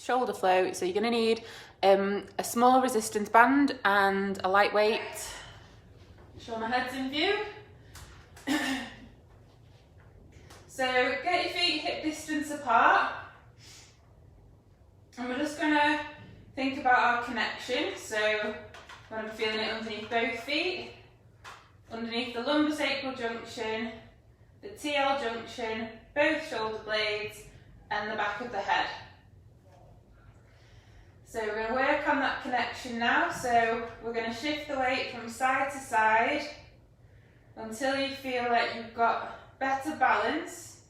shoulder float. So you're going to need a small resistance band and a lightweight. Show my head's in view. So get your feet hip distance apart, and we're just going to think about our connection. So when I'm feeling it underneath both feet, underneath the lumbosacral junction, the TL junction, both shoulder blades, and the back of the head. So we're going to work on that connection now. So we're going to shift the weight from side to side until you feel like you've got better balance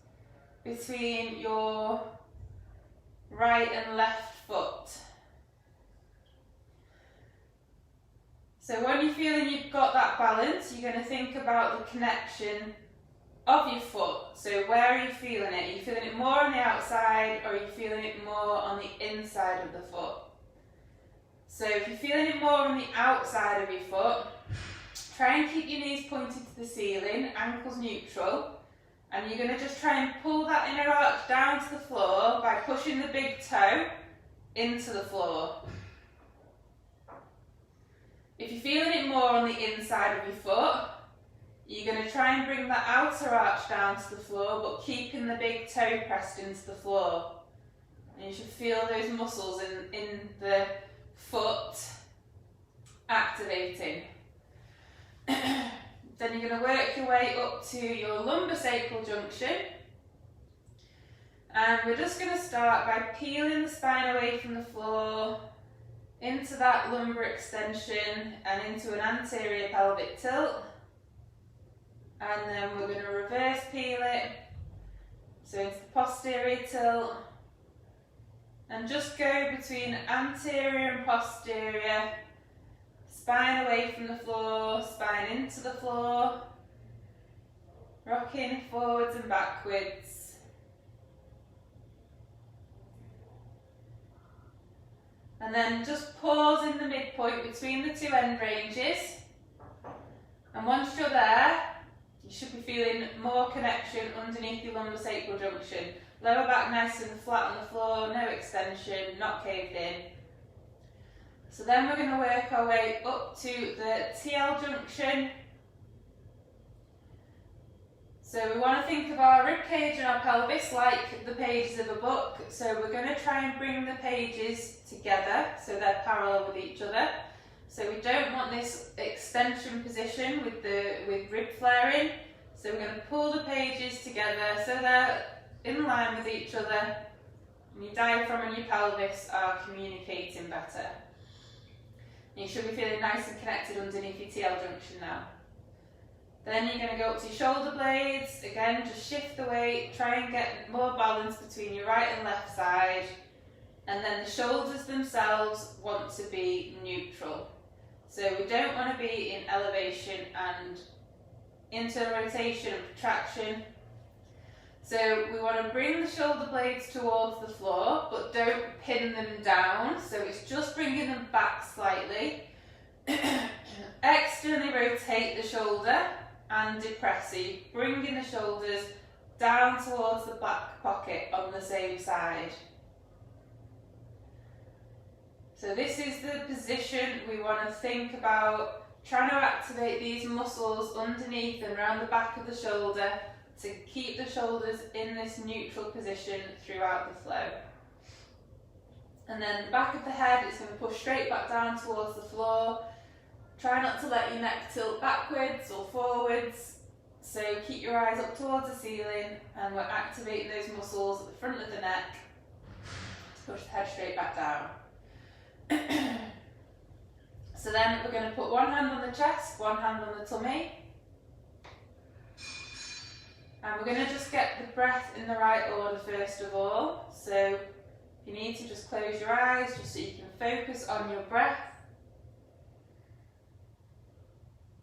between your right and left foot. So when you're feeling you've got that balance, you're going to think about the connection of your foot. So where are you feeling it? Are you feeling it more on the outside, or are you feeling it more on the inside of the foot? So if you're feeling it more on the outside of your foot, try and keep your knees pointed to the ceiling, ankles neutral, and you're going to just try and pull that inner arch down to the floor by pushing the big toe into the floor. If you're feeling it more on the inside of your foot, you're going to try and bring that outer arch down to the floor, but keeping the big toe pressed into the floor. And you should feel those muscles in the foot activating. Then you're going to work your way up to your lumbosacral junction. And we're just going to start by peeling the spine away from the floor, into that lumbar extension and into an anterior pelvic tilt. And then we're going to reverse peel it, so into the posterior tilt. And just go between anterior and posterior, spine away from the floor, spine into the floor, rocking forwards and backwards. And then just pause in the midpoint between the two end ranges. And once you're there, you should be feeling more connection underneath your lumbosacral junction. Lower back nice and flat on the floor, no extension, not caved in. So then we're going to work our way up to the TL junction. So we want to think of our rib cage and our pelvis like the pages of a book. So we're going to try and bring the pages together so they're parallel with each other. So we don't want this extension position with rib flaring. So we're going to pull the pages together so they're in line with each other, and your diaphragm and your pelvis are communicating better. And you should be feeling nice and connected underneath your TL junction now. Then you're going to go up to your shoulder blades. Again, just shift the weight, try and get more balance between your right and left side. And then the shoulders themselves want to be neutral. So we don't want to be in elevation and internal rotation and protraction. So we want to bring the shoulder blades towards the floor, but don't pin them down. So it's just bringing them back slightly. Externally rotate the shoulder and depress it, bringing the shoulders down towards the back pocket on the same side. So this is the position we want to think about, trying to activate these muscles underneath and around the back of the shoulder to keep the shoulders in this neutral position throughout the flow. And then the back of the head is going to push straight back down towards the floor. Try not to let your neck tilt backwards or forwards. So keep your eyes up towards the ceiling, and we're activating those muscles at the front of the neck to push the head straight back down. So then we're going to put one hand on the chest, one hand on the tummy. And we're going to just get the breath in the right order first of all. So if you need to, just close your eyes just so you can focus on your breath.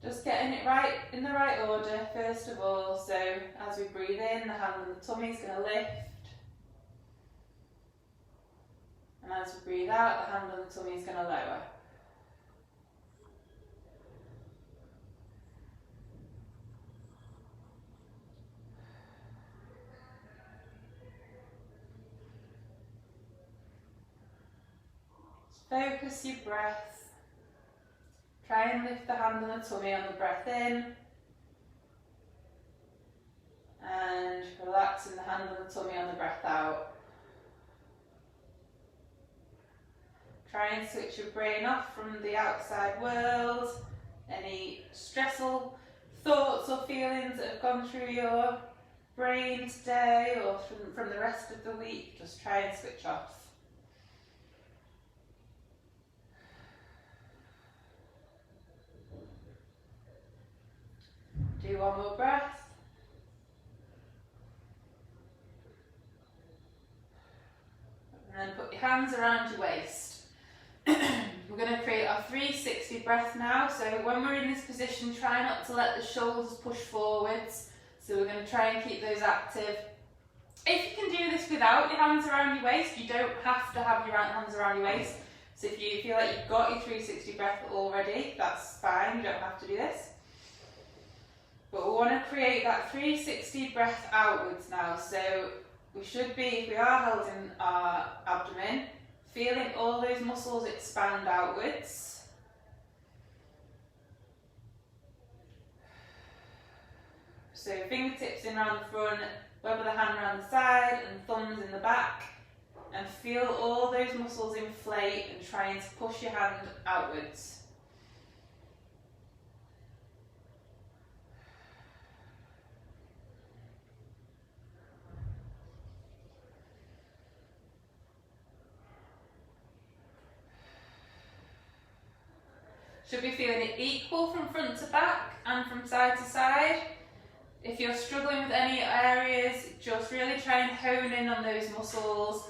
Just getting it right in the right order first of all. So as we breathe in, the hand on the tummy is going to lift. And as we breathe out, the hand on the tummy is going to lower. Focus your breath. Try and lift the hand on the tummy on the breath in. And relaxing the hand on the tummy on the breath out. Try and switch your brain off from the outside world. Any stressful thoughts or feelings that have gone through your brain today or from the rest of the week, just try and switch off. Do one more breath. And then put your hands around your waist. We're going to create our 360 breath now. So when we're in this position, try not to let the shoulders push forwards. So we're going to try and keep those active. If you can do this without your hands around your waist, you don't have to have your hands around your waist. So if you feel like you've got your 360 breath already, that's fine, you don't have to do this. But we want to create that 360 breath outwards now. So we should be, if we are holding our abdomen, feeling all those muscles expand outwards. So fingertips in around the front, web of the hand around the side and thumbs in the back. And feel all those muscles inflate and trying to push your hand outwards. Should be feeling it equal from front to back and from side to side. If you're struggling with any areas, just really try and hone in on those muscles.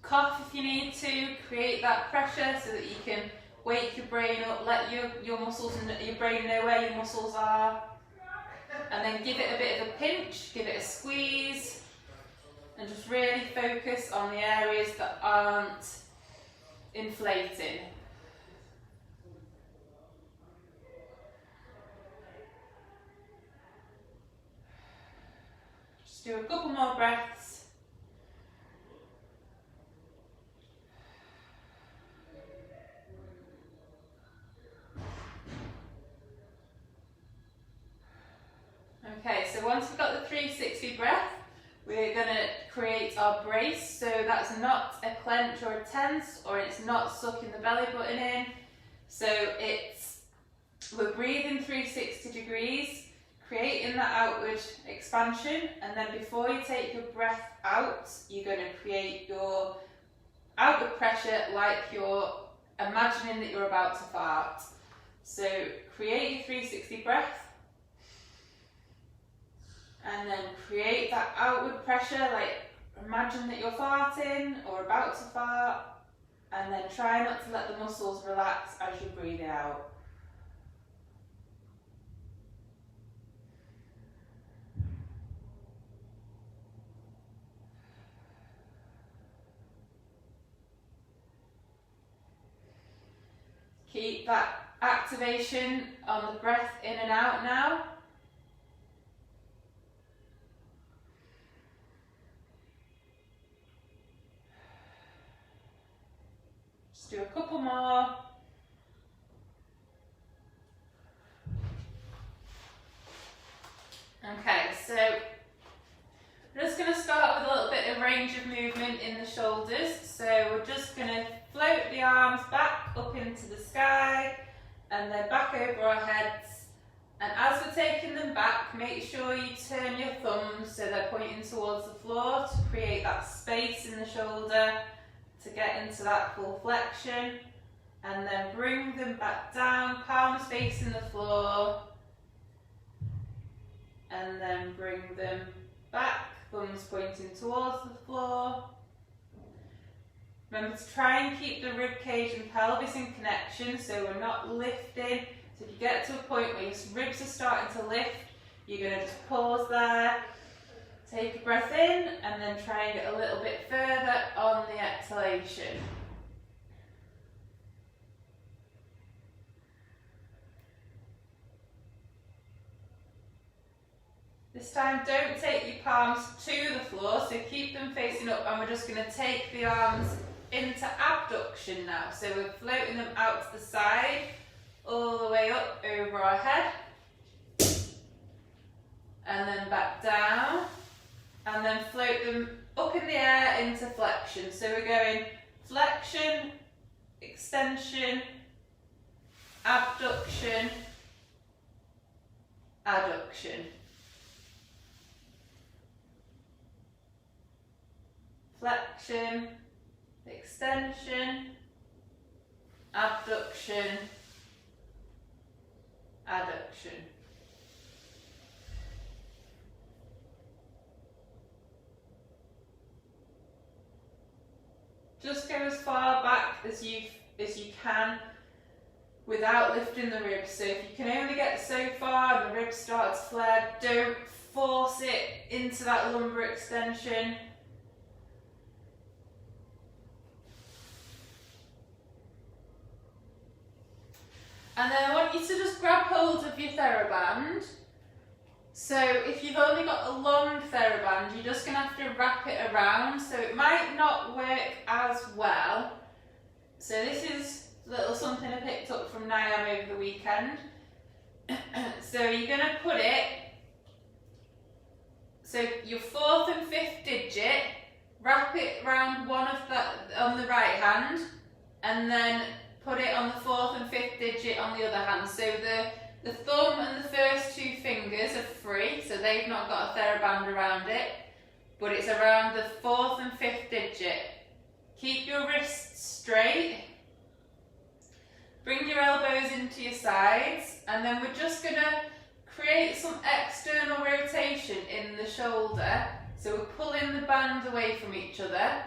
Cough if you need to, create that pressure so that you can wake your brain up, let your muscles and your brain know where your muscles are. And then give it a bit of a pinch, give it a squeeze, and just really focus on the areas that aren't inflating. Just do a couple more breaths. Okay, so once we've got the 360 breath, we're going to create our brace. So that's not a clench or a tense, or it's not sucking the belly button in. So we're breathing 360 degrees, creating that outward expansion, and then before you take your breath out, you're going to create your outward pressure like you're imagining that you're about to fart. So create your 360 breath, and then create that outward pressure, like imagine that you're farting or about to fart, and then try not to let the muscles relax as you breathe out. Keep that activation on the breath in and out now. Just do a couple more. Okay, so we're just going to start with a little bit of range of movement in the shoulders. So we're just going to float the arms back up into the sky and then back over our heads. And as we're taking them back, make sure you turn your thumbs so they're pointing towards the floor to create that space in the shoulder to get into that full flexion. And then bring them back down, palms facing the floor. And then bring them back, thumbs pointing towards the floor. Remember to try and keep the rib cage and pelvis in connection so we're not lifting. So if you get to a point where your ribs are starting to lift, you're going to just pause there, take a breath in, and then try and get a little bit further on the exhalation. This time, don't take your palms to the floor, so keep them facing up, and we're just going to take the arms into abduction now. So we're floating them out to the side, all the way up over our head, and then back down, and then float them up in the air into flexion. So we're going flexion, extension, abduction, adduction. Flexion, extension, abduction, adduction. Just go as far back as you can without lifting the ribs. So if you can only get so far and the ribs start to flare, don't force it into that lumbar extension. And then I want you to just grab hold of your TheraBand. So if you've only got a long TheraBand, you're just going to have to wrap it around. So it might not work as well. So this is a little something I picked up from Niam over the weekend. So you're going to put it, so your 4th and 5th digit, wrap it around one of that on the right hand, and then put it on the 4th and 5th digit on the other hand. So the thumb and the first 2 fingers are free, so they've not got a TheraBand around it, but it's around the 4th and 5th digit. Keep your wrists straight. Bring your elbows into your sides, and then we're just going to create some external rotation in the shoulder. So we're pulling the band away from each other,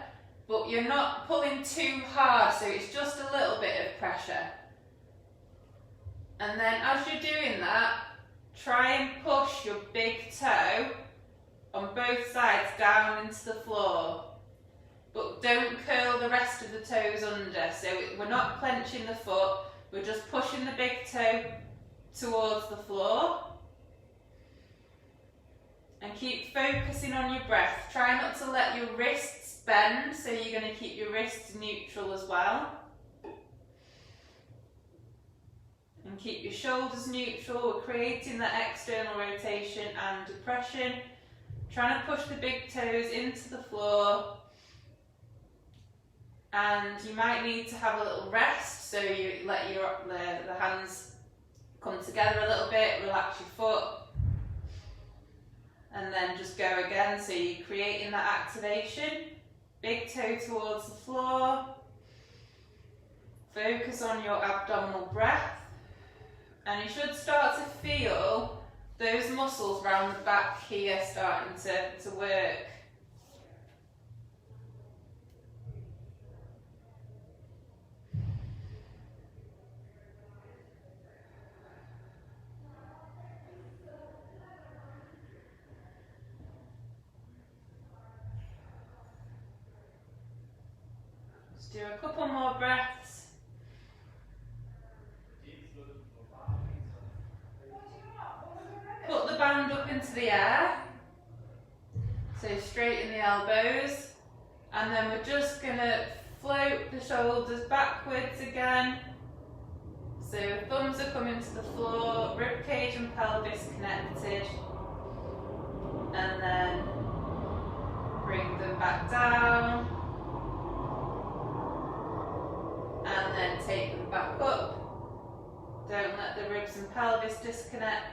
but you're not pulling too hard, so it's just a little bit of pressure. And then as you're doing that, try and push your big toe on both sides down into the floor. But don't curl the rest of the toes under. So we're not clenching the foot, we're just pushing the big toe towards the floor. And keep focusing on your breath. Try not to let your wrists bend, so you're going to keep your wrists neutral as well. And keep your shoulders neutral. We're creating that external rotation and depression. Trying to push the big toes into the floor. And you might need to have a little rest, so you let the hands come together a little bit, relax your foot, and then just go again. So you're creating that activation. Big toe towards the floor. Focus on your abdominal breath. And you should start to feel those muscles around the back here starting to work. Let's do a couple more breaths. Put the band up into the air, so straighten the elbows, and then we're just going to float the shoulders backwards again. So thumbs are coming to the floor, rib cage and pelvis connected, and then bring them back down, and then take them back up. Don't let the ribs and pelvis disconnect.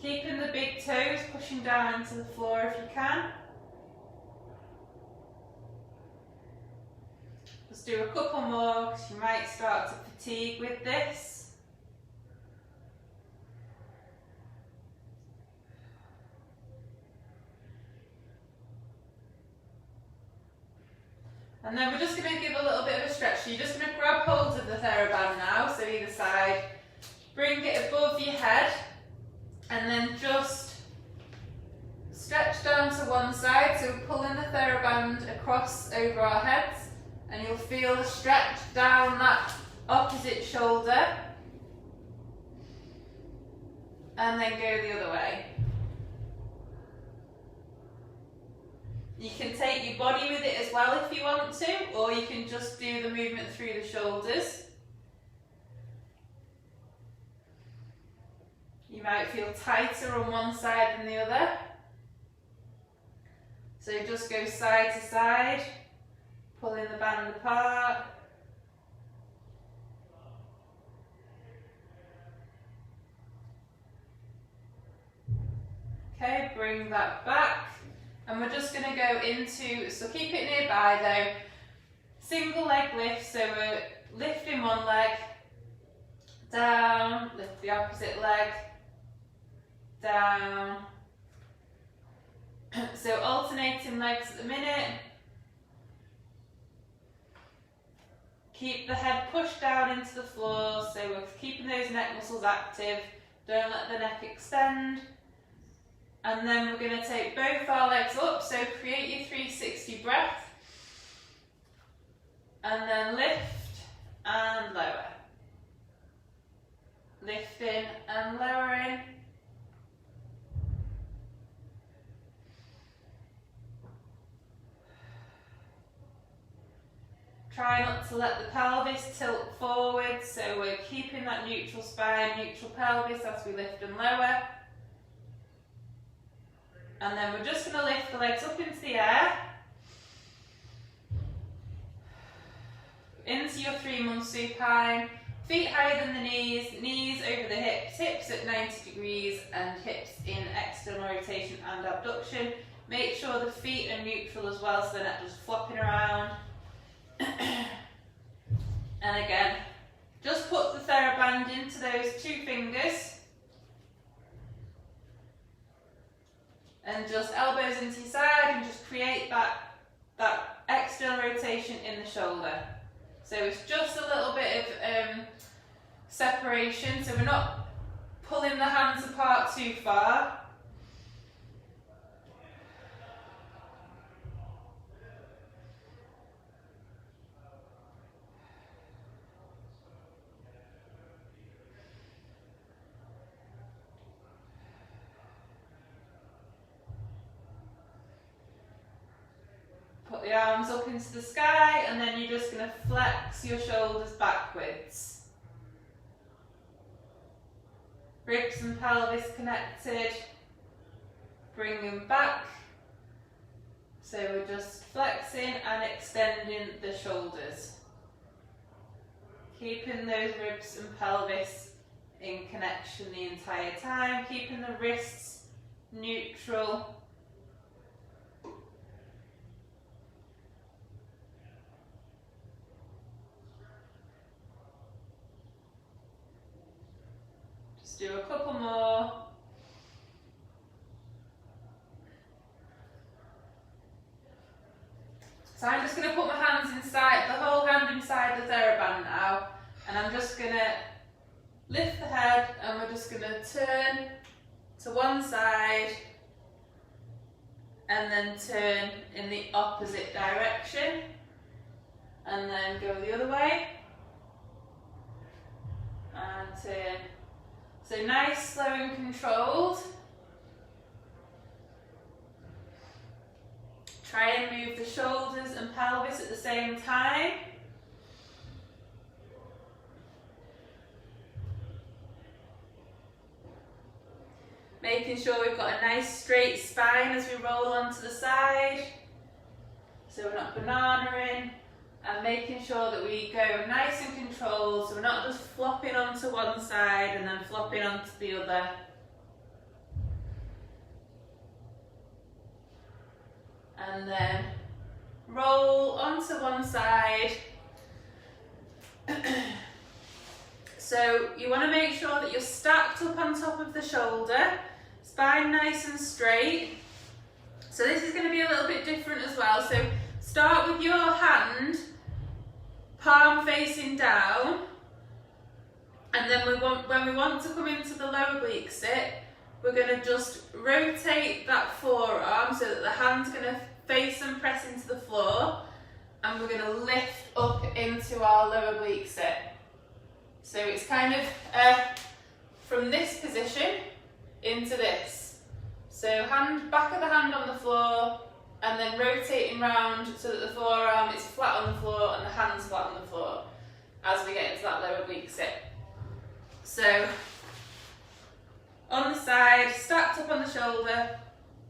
Keeping the big toes pushing down into the floor if you can. Let's do a couple more, because you might start to fatigue with this. And then we're just going to give a little bit of a stretch. So you're just going to grab hold of the TheraBand now, so either side. Bring it above your head. And then just stretch down to one side, so pulling the TheraBand across over our heads, and you'll feel a stretch down that opposite shoulder, and then go the other way. You can take your body with it as well if you want to, or you can just do the movement through the shoulders. You might feel tighter on one side than the other. So just go side to side, pulling the band apart. Okay, bring that back. And we're just going to go into, so keep it nearby though, single leg lift. So we're lifting one leg, down, lift the opposite leg, down. So alternating legs at the minute. Keep the head pushed down into the floor, so we're keeping those neck muscles active. Don't let the neck extend. And then we're going to take both our legs up, so create your 360 breath. And then lift and lower. Lifting and lowering. Try not to let the pelvis tilt forward, so we're keeping that neutral spine, neutral pelvis as we lift and lower. And then we're just going to lift the legs up into the air. Into your 3-month supine. Feet higher than the knees over the hips at 90 degrees and hips in external rotation and abduction. Make sure the feet are neutral as well so they're not just flopping around. And again, just put the TheraBand into those 2 fingers. And just elbows into your side and just create that external rotation in the shoulder. So it's just a little bit of separation, so we're not pulling the hands apart too far. Put the arms up into the sky, and then you're just going to flex your shoulders backwards. Ribs and pelvis connected. Bring them back. So we're just flexing and extending the shoulders. Keeping those ribs and pelvis in connection the entire time. Keeping the wrists neutral. Do a couple more. So I'm just going to put my hands inside, the whole hand inside the TheraBand now, and I'm just going to lift the head, and we're just going to turn to one side and then turn in the opposite direction and then go the other way and turn. So nice, slow and controlled. Try and move the shoulders and pelvis at the same time. Making sure we've got a nice straight spine as we roll onto the side. So we're not banana-ing. And making sure that we go nice and controlled, so we're not just flopping onto one side and then flopping onto the other. And then roll onto one side. So you want to make sure that you're stacked up on top of the shoulder, spine nice and straight. So this is going to be a little bit different as well. So start with your hand, palm facing down, and then when we want to come into the lower oblique sit, we're going to just rotate that forearm so that the hand's going to face and press into the floor, and we're going to lift up into our lower oblique sit. So it's kind of from this position into this. So back of the hand on the floor, and then then rotating round so that the forearm is flat on the floor and the hands flat on the floor as we get into that lower oblique sit. So on the side, stacked up on the shoulder,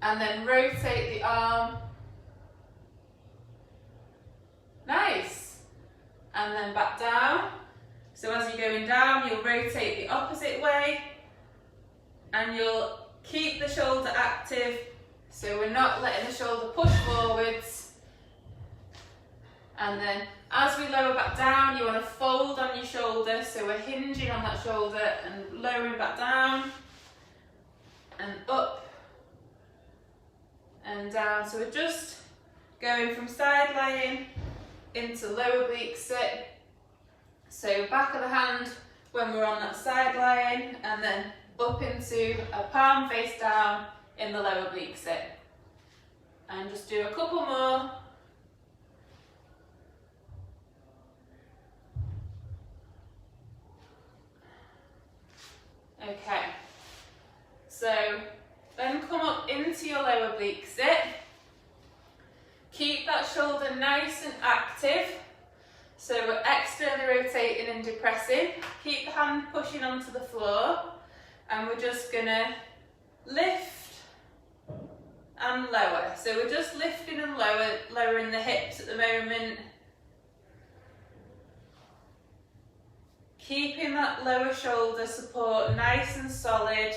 and then rotate the arm. Nice. And then back down. So as you're going down, you'll rotate the opposite way, and you'll keep the shoulder active, so we're not letting the shoulder push forwards. And then as we lower back down, you want to fold on your shoulder, so we're hinging on that shoulder and lowering back down and up and down. So we're just going from side lying into lower oblique sit. So back of the hand when we're on that side lying, and then up into a palm face down in the lower oblique sit. And just do a couple more. Okay, so then come up into your lower oblique sit. Keep that shoulder nice and active. So we're externally rotating and depressing. Keep the hand pushing onto the floor, and we're just gonna lift and lower. So we're just lifting and lowering the hips at the moment. Keeping that lower shoulder support nice and solid.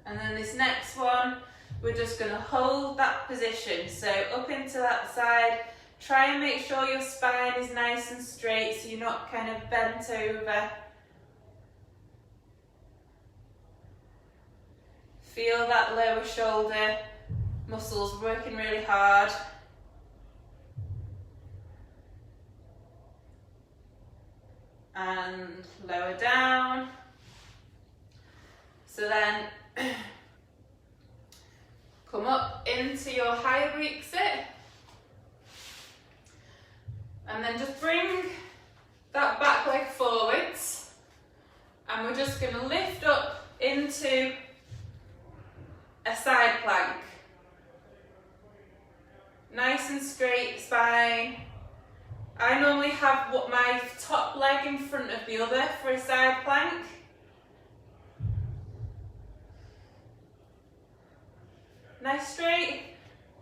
And then this next one, we're just going to hold that position. So up into that side, try and make sure your spine is nice and straight so you're not kind of bent over. Feel that lower shoulder muscles working really hard. And lower down. So then come up into your high oblique sit, and then just bring that back leg forwards, and we're just going to lift up into a side plank. Nice and straight spine. I normally have my top leg in front of the other for a side plank. Nice straight,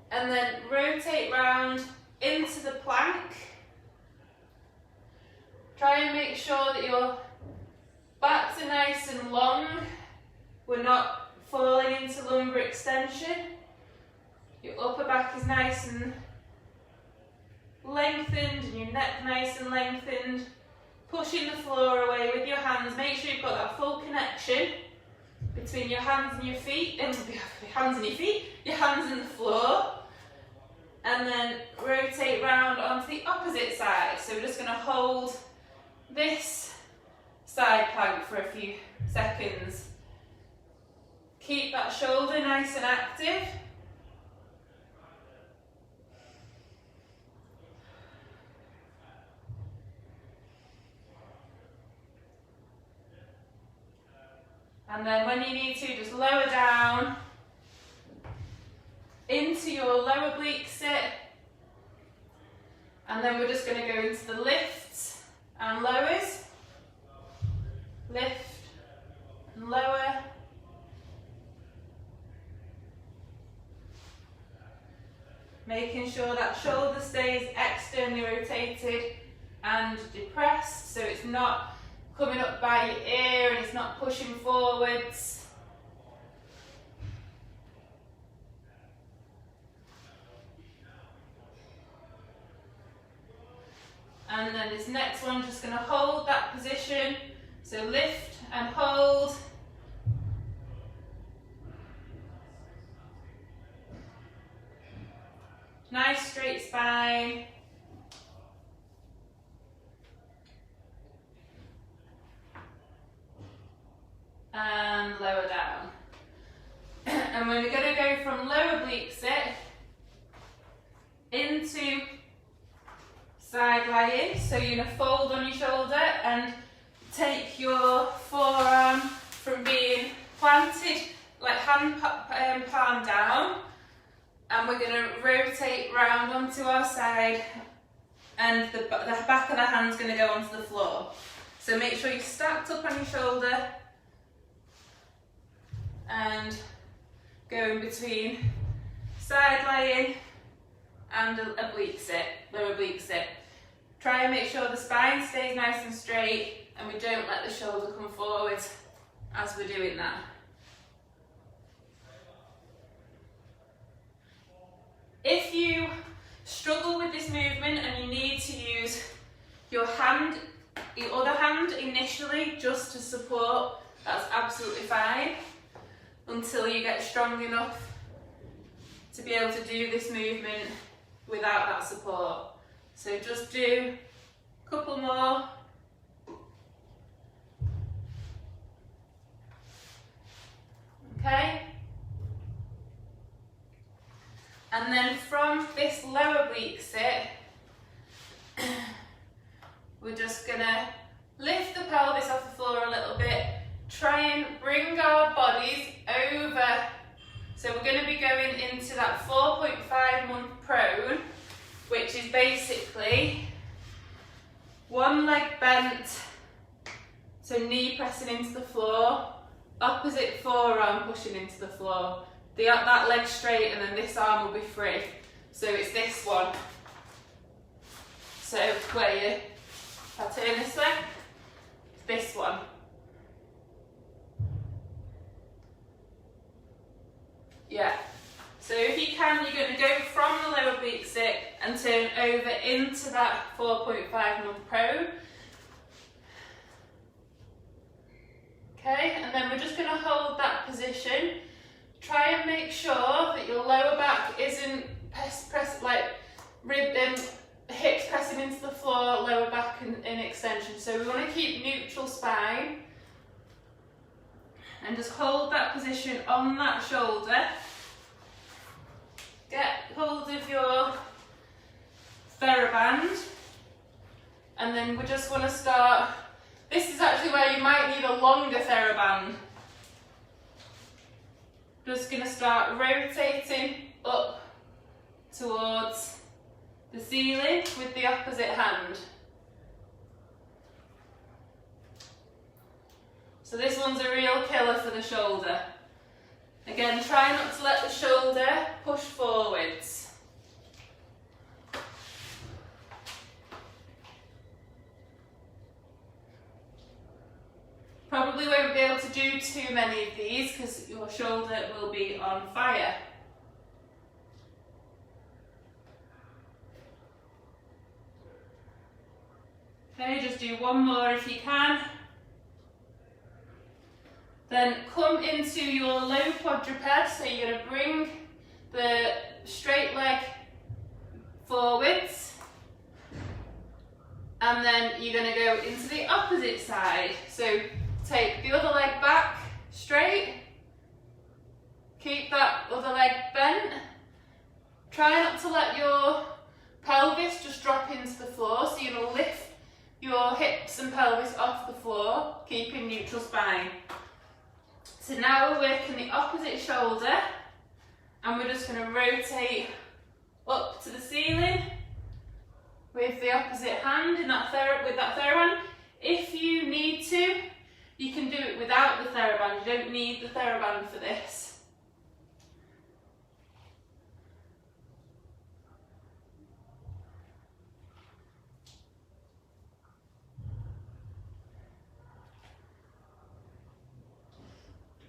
and then rotate round into the plank. Try and make sure that your backs are nice and long. We're not falling into lumbar extension. Your upper back is nice and lengthened, and your neck nice and lengthened. Pushing the floor away with your hands. Make sure you've got that full connection between your hands and your feet, and your hands and the floor, and then rotate round onto the opposite side. So we're just going to hold this side plank for a few seconds. Keep that shoulder nice and active. And then when you need to, just lower down into your lower oblique sit. And then we're just going to go into the lifts and lowers. Lift and lower. Making sure that shoulder stays externally rotated and depressed, so it's not coming up by your ear and it's not pushing forwards. And then this next one, just going to hold that position. So lift and hold. Nice straight spine. And lower down. And we're going to go from lower oblique sit into side lying. So you're going to fold on your shoulder and take your forearm from being planted, like hand palm down, and we're going to rotate round onto our side, and the back of the hand's going to go onto the floor. So make sure you're stacked up on your shoulder and go in between side lying and a oblique sit, lower oblique sit. Try and make sure the spine stays nice and straight and we don't let the shoulder come forward as we're doing that. If you struggle with this movement and you need to use your other hand initially just to support, that's absolutely fine until you get strong enough to be able to do this movement without that support. So just do a couple more. Okay. And then from this lower oblique sit, we're just gonna lift the pelvis off the floor a little bit, try and bring our bodies over. So we're gonna be going into that 4.5 month prone, which is basically one leg bent, so knee pressing into the floor, opposite forearm pushing into the floor. That leg straight and then this arm will be free. So it's this one. So where you, if I turn this way, it's this one. Yeah. So if you can, you're going to go from the lower oblique sit and turn over into that 4.5 month prone. Okay, and then we're just going to hold that position. Try and make sure that your lower back isn't hips pressing into the floor, lower back in extension. So we want to keep neutral spine and just hold that position on that shoulder. Get hold of your TheraBand, and then we just want to start. This is actually where you might need a longer TheraBand. Just going to start rotating up towards the ceiling with the opposite hand. So this one's a real killer for the shoulder. Again, try not to let the shoulder push forwards. Probably won't be able to do too many of these because your shoulder will be on fire. Okay, just do one more if you can. Then come into your low quadruped, so you're going to bring the straight leg forwards, and then you're going to go into the opposite side. So take the other leg back straight, keep that other leg bent. Try not to let your pelvis just drop into the floor, so you're going to lift your hips and pelvis off the floor, keeping neutral spine. So now we're working the opposite shoulder, and we're just going to rotate up to the ceiling with the opposite hand with that TheraBand. If you need to, you can do it without the TheraBand. You don't need the TheraBand for this.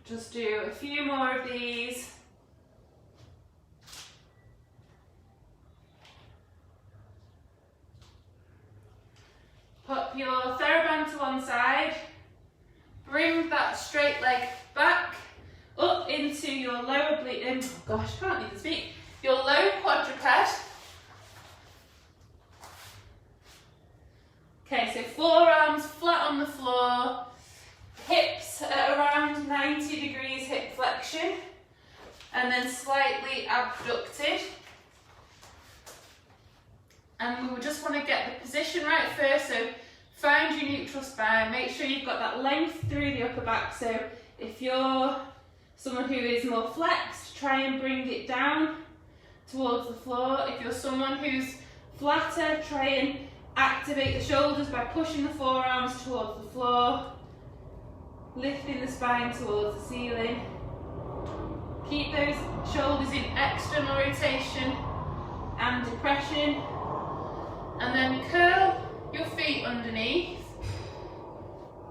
Just do a few more of these. Pop your TheraBand to one side. Bring that straight leg back up into your lower oblique. Oh gosh, I can't even speak. Your low quadruped. Okay, so forearms flat on the floor. Hips at around 90 degrees hip flexion, and then slightly abducted. And we just want to get the position right first, so find your neutral spine, make sure you've length through the upper back. So if you're someone who is more flexed, try and bring it down towards the floor. If you're someone who's flatter, try and activate the shoulders by pushing the forearms towards the floor, lifting the spine towards the ceiling. Keep those shoulders in external rotation and depression, and then curl your feet underneath.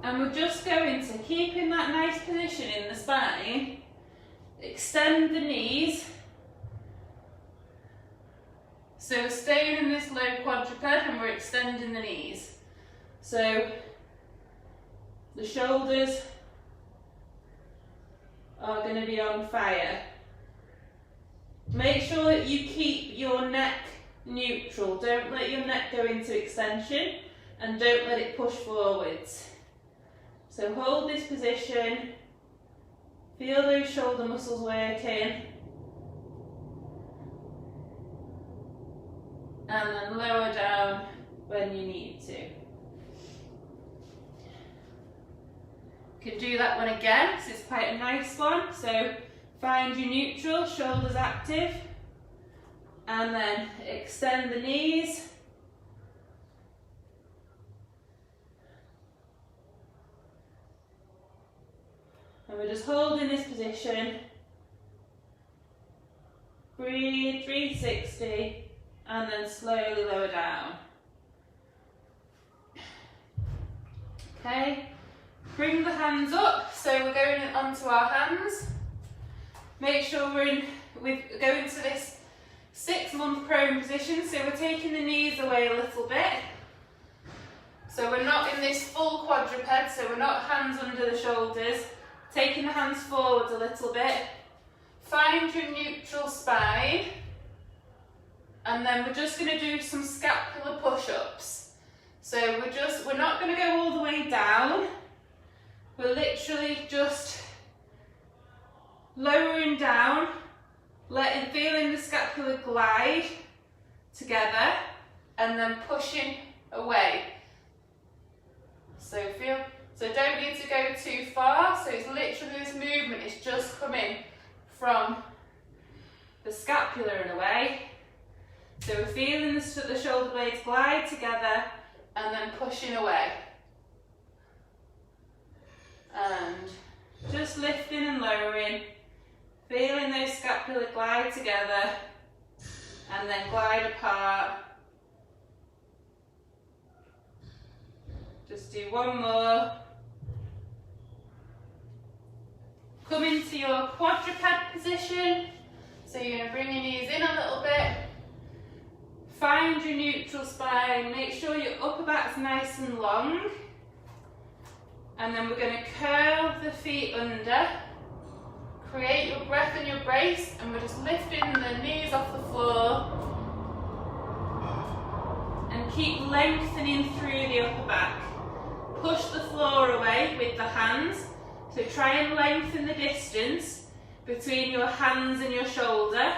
And we're just going to keep in that nice position in the spine, extend the knees. So we're staying in this low quadruped and we're extending the knees. So the shoulders are going to be on fire. Make sure that you keep your neck neutral. Don't let your neck go into extension and don't let it push forwards. So hold this position, feel those shoulder muscles working, and then lower down when you need to. You can do that one again because it's quite a nice one. So find your neutral, shoulders active, and then extend the knees. And we're just holding this position. Breathe, 360, and then slowly lower down. Okay, bring the hands up. So we're going onto our hands. Make sure we go into this 6-month prone position. So we're taking the knees away a little bit. So we're not in this full quadruped, so we're not hands under the shoulders. Taking the hands forward a little bit. Find your neutral spine. And then we're just going to do some scapular push-ups. So we're not going to go all the way down. We're literally just lowering down, feeling the scapula glide together, and then pushing away. So don't need to go too far. So it's literally this movement is just coming from the scapula and away. So we're feeling the shoulder blades glide together and then pushing away. And just lifting and lowering, feeling those scapula glide together and then glide apart. Just do one more. Come into your quadruped position. So you're going to bring your knees in a little bit. Find your neutral spine. Make sure your upper back's nice and long. And then we're going to curl the feet under. Create your breath and your brace. And we're just lifting the knees off the floor. And keep lengthening through the upper back. Push the floor away with the hands. So try and lengthen the distance between your hands and your shoulder.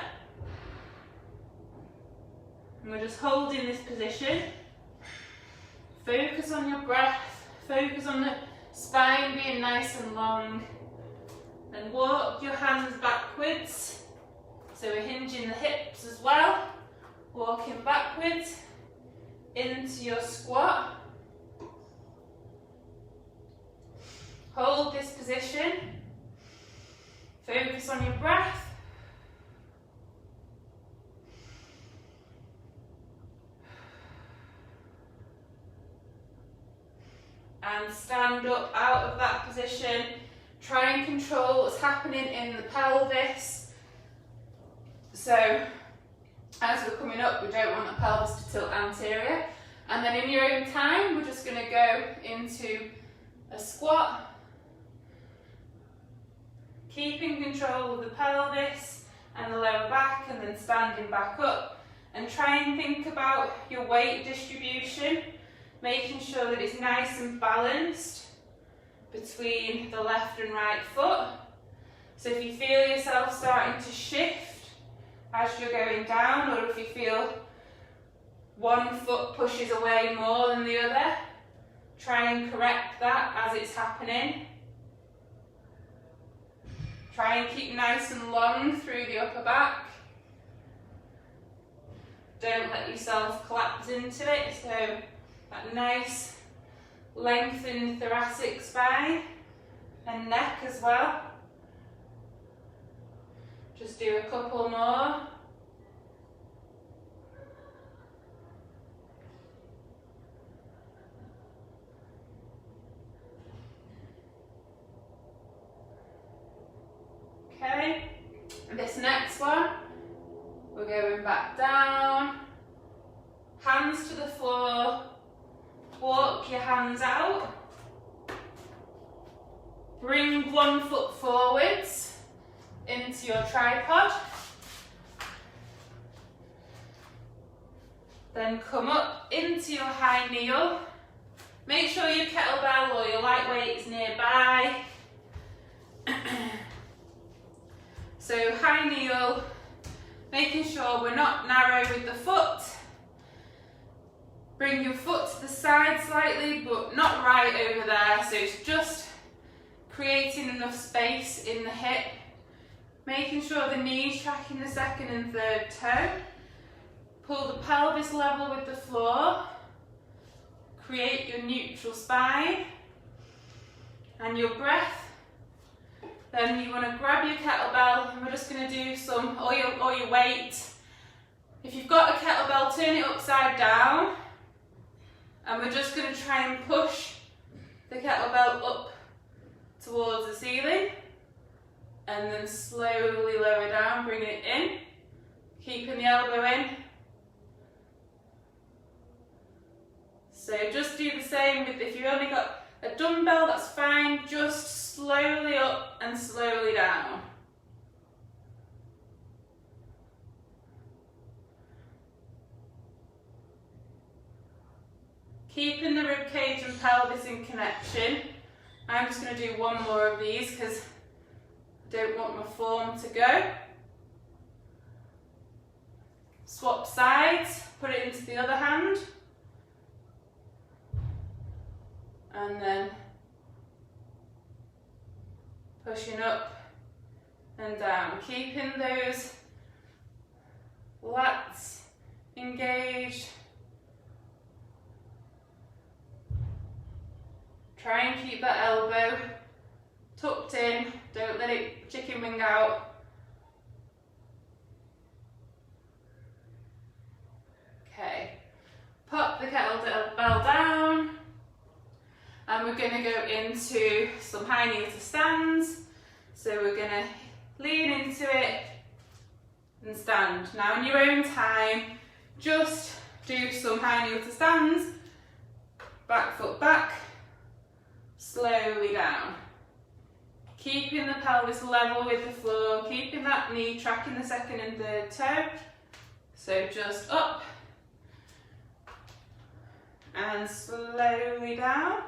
And we're just holding this position. Focus on your breath. Focus on the spine being nice and long. Then walk your hands backwards. So we're hinging the hips as well. Walking backwards into your squat. Hold this position. Focus on your breath. And stand up out of that position. Try and control what's happening in the pelvis. So, as we're coming up, we don't want the pelvis to tilt anterior. And then in your own time, we're just going to go into a squat. Keeping control of the pelvis and the lower back, and then standing back up. And try and think about your weight distribution, making sure that it's nice and balanced between the left and right foot. So if you feel yourself starting to shift as you're going down, or if you feel one foot pushes away more than the other, Try and correct that as it's happening. Try and keep nice and long through the upper back. Don't let yourself collapse into it, so that nice lengthened thoracic spine and neck as well. Just do a couple more. Okay, this next one, we're going back down, hands to the floor, walk your hands out, bring one foot forwards into your tripod, then come up into your high kneel. Make sure your kettlebell or your lightweight is nearby. So high kneel, making sure we're not narrow with the foot. Bring your foot to the side slightly, but not right over there. So it's just creating enough space in the hip. Making sure the knees tracking the second and third toe. Pull the pelvis level with the floor. Create your neutral spine. And your breath. Then you want to grab your kettlebell and we're just going to do some, or your weight. If you've got a kettlebell, turn it upside down. And we're just going to try and push the kettlebell up towards the ceiling. And then slowly lower down, bring it in. Keeping the elbow in. So just do the same with, if you've only got a dumbbell, that's fine. Just slowly up and slowly down. Keeping the ribcage and pelvis in connection. I'm just going to do one more of these because I don't want my form to go. Swap sides, put it into the other hand. And then pushing up and down, keeping those lats engaged. Try and keep that elbow tucked in, don't let it chicken wing out. Okay, pop the kettlebell down. And we're going to go into some high kneel to stands. So we're going to lean into it and stand. Now in your own time, just do some high kneel to stands. Back foot back, slowly down. Keeping the pelvis level with the floor, keeping that knee tracking the second and third toe. So just up and slowly down.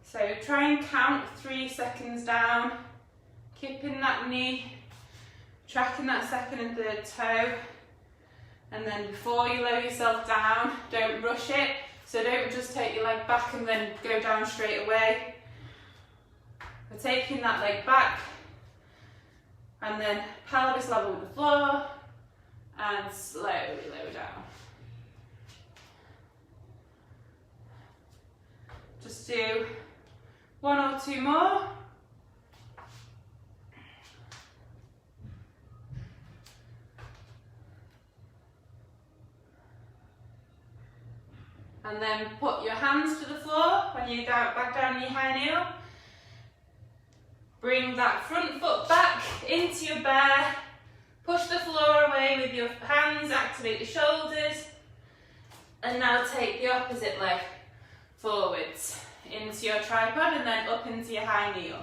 So try and count 3 seconds down, keeping that knee, tracking that second and third toe. And then before you lower yourself down, don't rush it. So don't just take your leg back and then go down straight away. We're taking that leg back and then pelvis level with the floor and slowly lower down. Just do 1 or 2 more. And then put your hands to the floor when you go back down your high kneel. Bring that front foot back into your bear. Push the floor away with your hands, activate your shoulders. And now take the opposite leg forwards into your tripod and then up into your high kneel.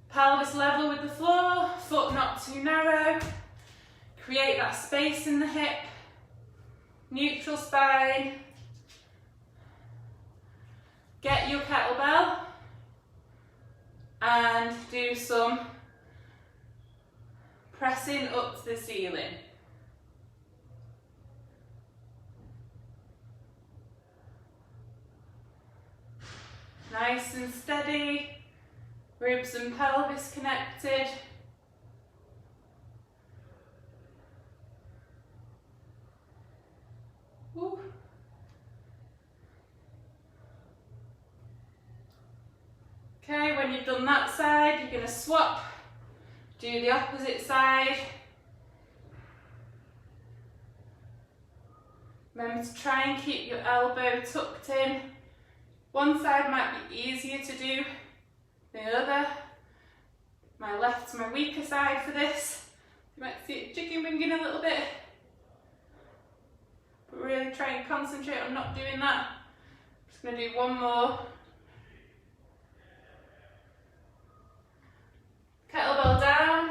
Pelvis level with the floor, foot not too narrow. Create that space in the hip. Neutral spine. get your kettlebell and do some pressing up to the ceiling. Nice and steady, ribs and pelvis connected. Woo. Okay, when you've done that side, you're going to swap, do the opposite side. Remember to try and keep your elbow tucked in. One side might be easier to do than the other. My left's my weaker side for this. You might see it chicken winging a little bit. But really try and concentrate on not doing that. Just going to do one more. Kettlebell down.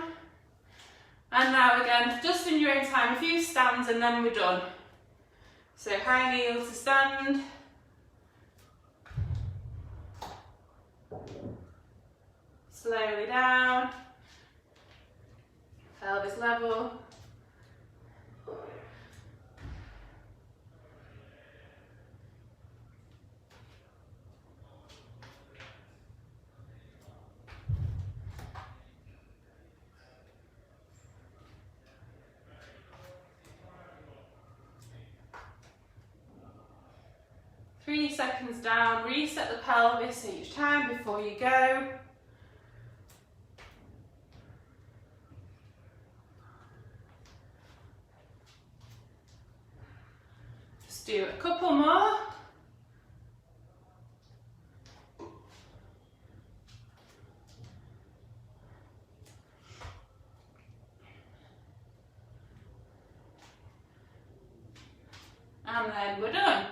And now again, just in your own time, a few stands and then we're done. So high kneel to stand. Slowly down. Pelvis level. Three seconds down, reset the pelvis each time before you go. Just do a couple more. And then we're done.